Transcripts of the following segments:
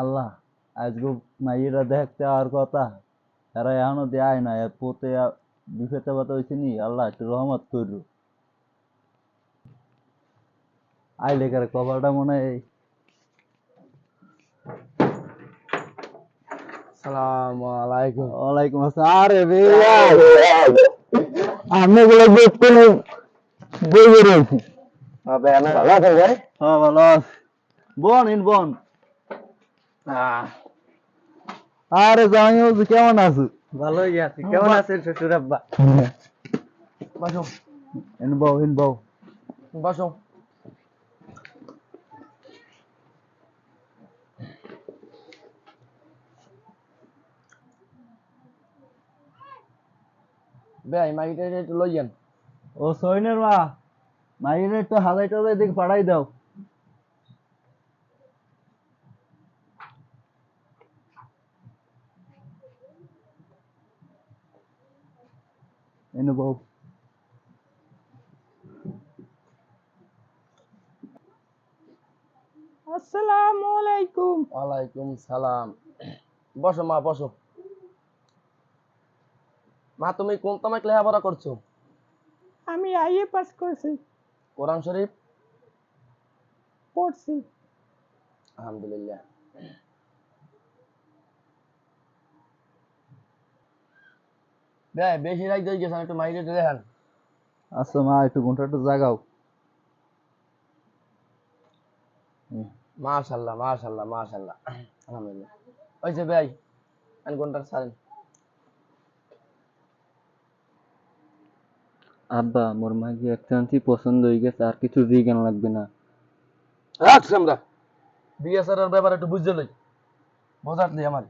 আল্লাহ আজকে মাইয়েরা দেখতে আর কথা এরা এখনো দেয় না এর পোতে বিপেতে বাতা হয়েছে নি আল্লাহ একটু রহমত করু আই লেখার কপালটা মনে হয় আসসালামু আলাইকুম। ওয়ালাইকুম আসসালাম আরে ভাইয়া আমি গুলো দেখতে বই রয়েছি তবে আমি ভালো আছি ভাই। হ্যাঁ ভালো আছি বোন ইন বোন আরে জামাই বাবু কেমন আছো ভালোই আছি। কেমন আছেন শ্বশুর আব্বা? বসো ইন বউ বসো। ভাই মাইটা একটু লইয়েন। ও সৈনের মা মাইয়ের একটু হাজাই টাজাই দিকে পাঠাই দাও এনে বউ আসসালামু আলাইকুম। ওয়ালাইকুম সালাম। বসো মা বসো। মা তুমি কোন তোমাকে লেখাপড়া করছো? আমি আইএ পাস করছি, কোরআন শরীফ? পড়ছি। আলহামদুলিল্লাহ। ভাই বেশি রাত হয়ে গেছে, একটু মাইরে দেখান। আচ্ছা মা একটু ঘন্টা একটু জাগাও মাশাআল্লাহ মাশাআল্লাহ মাশাআল্লাহ। আলহামদুলিল্লাহ। ওই যে ভাই আমি কোনটা ছাড়েন। আব্বা মোর মাঝে একটান্সি পছন্দ হয়ে গেছে, আর কিছু জিজ্ঞান লাগবে না। রাখছি আমরা বিয়ে সারার ব্যাপার একটু বুঝতে লই, বোঝাতলি আমার।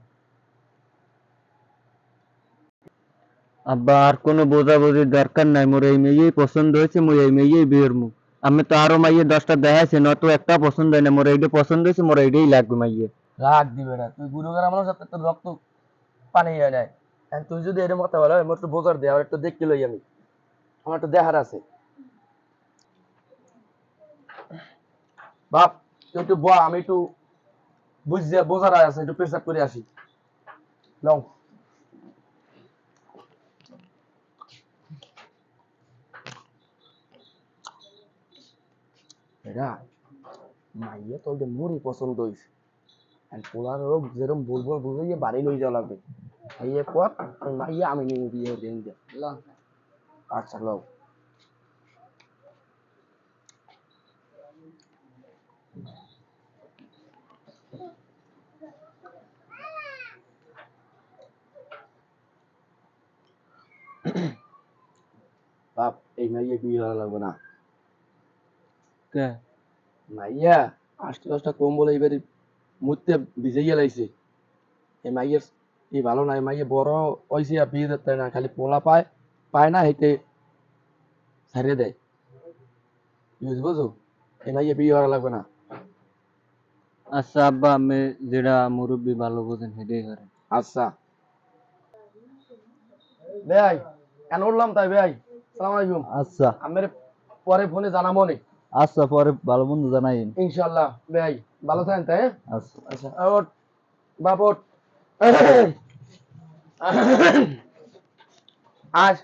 আব্বা আর কোনো বোঝাবুঝির দরকার নাই, মোর এই মেয়েই পছন্দ হয়েছে, মোর এই মেয়েই বিয়ের মুখ। আমি তো আরো মাইয়ে 10টা দেখাইছে, নত একটা পছন্দ হয় না, মোর এইটা পছন্দ হয়েছে, মোর এইটাই লাগবে মাইয়ে। রাগ দিবে না, তুই গুরুগার মানুষ সাথে তোর রক্ত পানি হয় নাই। তুই যদি এরকম কথা বলো আমার একটু বোঝার দে, আর একটু দেখতে লই আমি, আমার একটু দেখার আছে। বাপ তুই একটু বল, আমি একটু বুঝতে বোঝার আছে, একটু পেশাব করে আসি। লও এরা মাইয়া তো ওদের মুড়ি পছন্দ হয়েছে, পোলার রোগ যেরকম বলবো বুঝে বাড়ি লই যাওয়া লাগবে। মাইয়া পর মাইয়া আমি নিয়ে বিয়ে দেন দে। আচ্ছা লও। বাপ এই মাইয়া বিয়ে হওয়া লাগবে না। কে মাইয়া 8-10টা কম্বল এইবারে মুতে ভিজাইয়া লাইছে। এই মাইয়ের এই ভালো নাই, মাইয়া বড় হইছে আর বিয়ে দিতে না, খালি পোলা পায় পায় না হেতে ছাড়িয়ে দেয়। বুঝছো? এই মাইয়া বিয়ে হওয়া লাগবে না। আচ্ছা আব্বা, আমি যেটা মুরব্বী ভালো বোঝেন সেটাই করেন। আচ্ছা ভাই কেন উঠলাম তাই ভাই। সালাম আলাইকুম। আচ্ছা আমার পরে ফোনে জানাবো নি। আচ্ছা পরে ভালো মন্দ জানাইন ইনশাল্লাহ ভাই ভালো থাকেন তাই। আচ্ছা আচ্ছা ওঠ বাপ ওঠ। আজ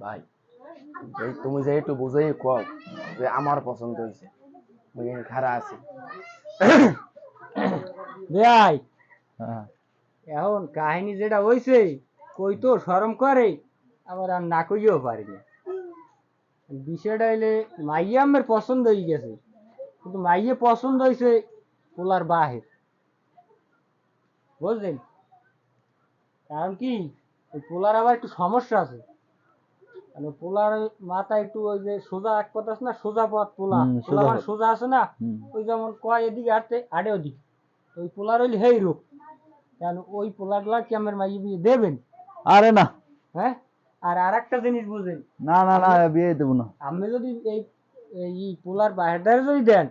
ভাই তুমি যে একটু বুঝেই কও যে আমার পছন্দ হয়েছে, আমি খারাপ আছি। ভাই হ্যাঁ এখন কাহিনী যেটা হইছে কই তো শরম করে, আবার আর না কইও পারি না। বিষয়টা হইলে মাইয়া আমার পছন্দ হয়ে গেছে, কিন্তু মাইয়ে পছন্দ হয়েছে পোলার বাহির, বুঝলেন? কারণ কি ওই পোলার আবার একটু সমস্যা আছে, মানে পোলার মাথা একটু ওই যে সোজা এক কথা আছে না, সোজা পথ পোলা, পোলা সোজা মানে হোক। সোজা আছে না, ওই যেমন কয় এদিকে হাঁটতে হাঁটে ওদিকে, ওই পোলার হইলে হেই রূপ। কেন ওই পোলাগুলা কি আমার মাইয়ে বিয়ে দেবেন? আরে না হ্যাঁ। আর একটা জিনিস বুঝেন, না না না বিয়ে দেবো না আপনি যদি এই এই পোলার বাইরে যদি দেন,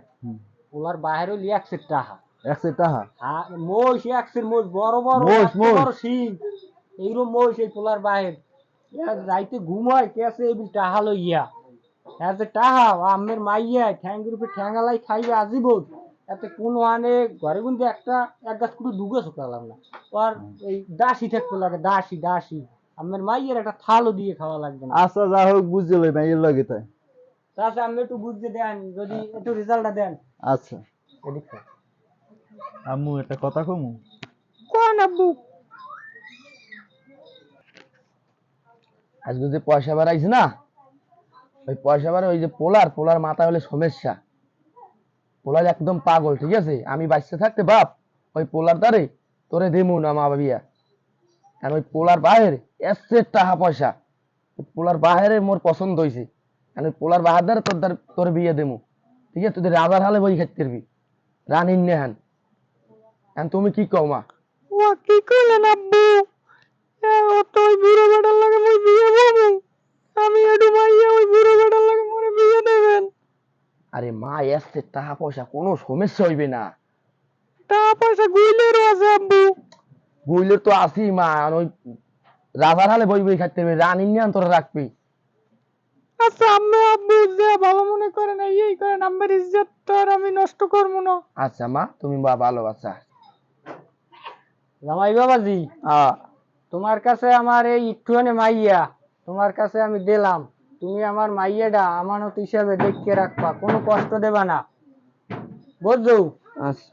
পোলার বাইরে হইলে 100 টাকা। 100 টাকা হ্যাঁ, মোষ 100 মোষ, বড় বড় মোষ, এত মোষ। বড় শিং, এইরকম মোষ এই পোলার বাইরে। রাইতে ঘুমায় কেসে এই টাহা লইয়া, এতে টাহা আমের মাইয়া ঠ্যাঙ্গের উপরে ঠ্যাঙ্গালাই খাইবে আজীবন। এতে কোন আনে ঘরে কিন্তু এক গাছ পুরো দুগো শুকালাম না। আর এই দাসি থাকতে লাগে, দাসি দাসি আমের মাইয়ের একটা থালও দিয়ে খাওয়া লাগবে না। আচ্ছা যা হোক বুঝে লই মাইয়ের লগে তাই। তাছাড়া আপনি একটু বুঝতে দেন, যদি একটু রেজাল্টটা দেন। আচ্ছা এদিক থেকে। আম্মু একটা কথা কমু। কোন আব্বু? আজকে যে পয়সা বাড়াইছে না, ওই পয়সা বাড়ে ওই যে পোলার মাথা হলে সমস্যা। পোলার একদম পাগল, ঠিক আছে? আমি বাচ্চা থাকতে বাপ ওই পোলার দ্বারে তোরে দেমু না মা বাবিয়া, কারণ ওই পোলার বাহের এসছে টাকা পয়সা। পোলার বাহেরে মোর পছন্দ হয়েছে, কারণ ওই পোলার বাহার দ্বারা তোর বিয়ে দেমু, ঠিক আছে? তোদের রাজার হালে বই খাইতে পারবি, রানীর নেহান। এখন তুমি কি কও মা? ও কি কইলেন আব্বু? ও তো ওই বুড়ো বেটার লাগে মই বিয়ে করবো। আমি একটু মাইয়া ওই বুড়ো বেটার লাগে মোরে বিয়ে দেবেন। আরে মা, এসছে টাকা পয়সা, কোনো সমস্যা হইবে না। টাকা পয়সা গুইলেরও আছে আব্বু। গুইলের তো আছি মা, আর ওই রাজার হালে বই বই খাইতে পারবি, রানীর নেহান তোরা রাখবি। আচ্ছা আম্মা আব্বু যে ভালো মনে করেন এই করেন, আমার ইজ্জত তো আর আমি নষ্ট করবো না। আচ্ছা মা, তুমি বা ভালো আচ্ছা। জামাই বাবাজি, তোমার কাছে আমার এই একটুখানি মাইয়া তোমার কাছে আমি দিলাম, তুমি আমার মাইয়াটা আমানত হিসাবে দেখে রাখবা, কোনো কষ্ট দেবা না, বুঝছো? আচ্ছা।